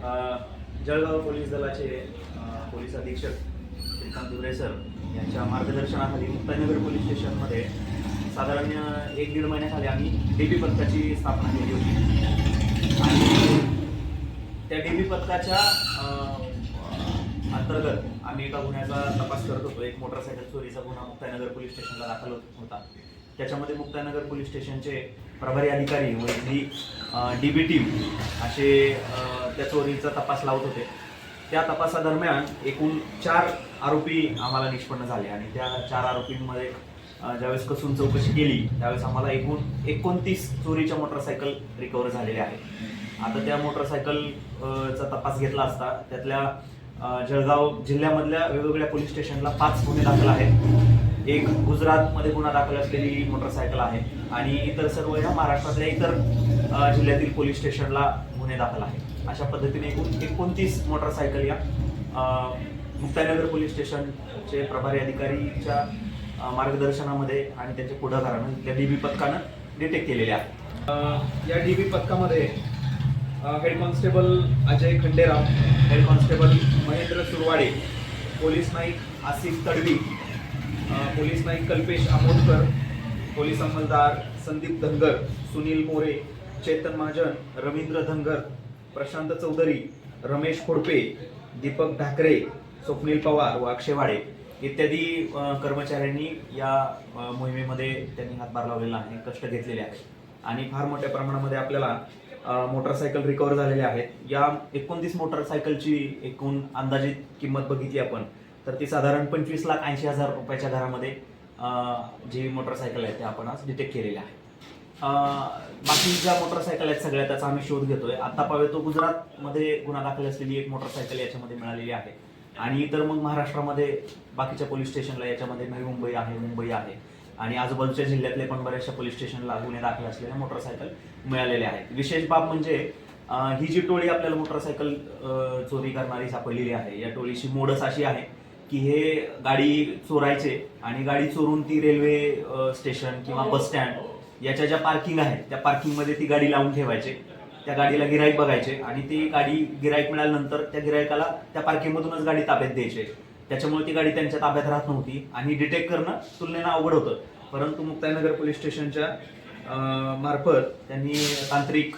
Jalgaon police दलाचे police अधीक्षक Shrikant दुबरे sir यांच्या मार्गदर्शनाखाली मुक्ताईनगर पोलीस स्टेशनमध्ये साधारण 1-1.5 महिन्याखाली आम्ही DB पथकाची स्थापना केली होती आणि त्या DB पथकाच्या अंतर्गत आम्ही एका गुन्ह्याचा तपास करत होतो. एक मोटरसायकल चोरीचा गुन्हा मुक्ताईनगर पोलीस स्टेशनला दाखल होता. त्याच्यामध्ये मुक्ताईनगर पोलीस स्टेशनचे प्रभारी अधिकारी व इथली DB टीम असे त्या चोरीचा तपास लावत होते. त्या तपासादरम्यान एकूण 4 आरोपी आम्हाला निष्पन्न झाले आणि त्या 4 आरोपींमध्ये ज्यावेळेस कसून चौकशी केली त्यावेळेस आम्हाला एकूण 29 चोरीच्या मोटरसायकल रिकव्हर झालेल्या आहेत. आता त्या मोटरसायकलचा तपास घेतला असता त्यातल्या जळगाव जिल्ह्यामधल्या वेगवेगळ्या पोलीस स्टेशनला 5 गुन्हे दाखल आहेत. एक गुजरातमध्ये गुन्हा दाखल असलेली मोटरसायकल आहे आणि इतर सर्व या महाराष्ट्रातल्या इतर जिल्ह्यातील पोलीस स्टेशनला गुन्हे दाखल आहेत. अशा पद्धतीने एकूण 29 मोटरसायकल या मुक्ताईनगर पोलीस स्टेशनचे प्रभारी अधिकारीच्या मार्गदर्शनामध्ये आणि त्यांच्या पुढाकारानं त्या DB पथकानं डिटेक्ट केलेल्या आहेत. या DB पथकामध्ये head constable Ajay Khanderao, head constable Mahendra Survade, police Naik Asif Tadvi, police Naik Kalpesh Amodkar, police अंमलदार संदीप धनगर, सुनील मोरे, चेतन महाजन, रवींद्र धनगर, प्रशांत चौधरी, रमेश खोडपे, दीपक ढाकरे, स्वप्नील पवार व अक्षय वाडे इत्यादी कर्मचाऱ्यांनी या मोहिमेमध्ये त्यांनी हातभार लावलेला आहे, कष्ट घेतलेले आहेत आणि फार मोठ्या प्रमाणामध्ये आपल्याला मोटरसायकल रिकव्हर झालेल्या आहेत. या 29 मोटरसायकलची एकूण अंदाजित किंमत बघितली आपण तर ती साधारण 25,80,000 रुपयाच्या घरामध्ये जी मोटरसायकल आहे त्या आपण आज डिटेक्ट केलेल्या आहेत. बाकी ज्या मोटरसायकल आहेत सगळ्या त्याचा आम्ही शोध घेतोय. आता पावे तो गुजरातमध्ये गुन्हा दाखल असलेली एक मोटरसायकल याच्यामध्ये मिळालेली आहे आणि इतर मग महाराष्ट्रामध्ये बाकीच्या पोलीस स्टेशनला याच्यामध्ये नवी मुंबई आहे आणि आजूबाजूच्या जिल्ह्यातले पण बऱ्याचशा पोलीस स्टेशनला गुन्हे दाखल असलेल्या मोटरसायकल मिळालेल्या आहेत. विशेष बाब म्हणजे ही जी टोळी आपल्याला मोटरसायकल चोरी करणारी सापडलेली आहे या टोळीची मोडस अशी आहे की हे गाडी चोरायचे आणि गाडी चोरून ती रेल्वे स्टेशन किंवा बस स्टँड याच्या ज्या पार्किंग आहेत त्या पार्किंगमध्ये ती गाडी लावून ठेवायचे. त्या गाडीला गिराईक बघायचे आणि ती गाडी गिराईक मिळाल्यानंतर त्या गिराईकाला त्या पार्किंगमधूनच गाडी ताब्यात द्यायचे. त्याच्यामुळे ती गाडी त्यांच्या ताब्यात राहत नव्हती आणि डिटेक्ट करणं तुलनेनं अवघड होतं. परंतु मुक्ताईनगर पोलीस स्टेशनच्या मार्फत त्यांनी तांत्रिक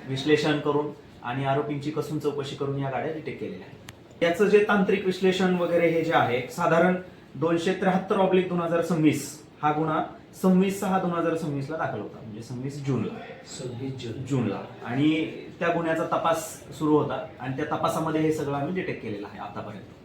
विश्लेषण करून आणि आरोपींची कसून चौकशी करून या गाड्या डिटेक्ट केलेल्या आहेत. याचं जे तांत्रिक विश्लेषण वगैरे हे जे आहे साधारण 273/2026 हा गुन्हा 26/6/2026 ला दाखल होता, म्हणजे 26 जूनला आणि त्या गुन्ह्याचा तपास सुरू होता आणि त्या तपासामध्ये हे सगळं आम्ही डिटेक्ट केलेलं आहे आतापर्यंत.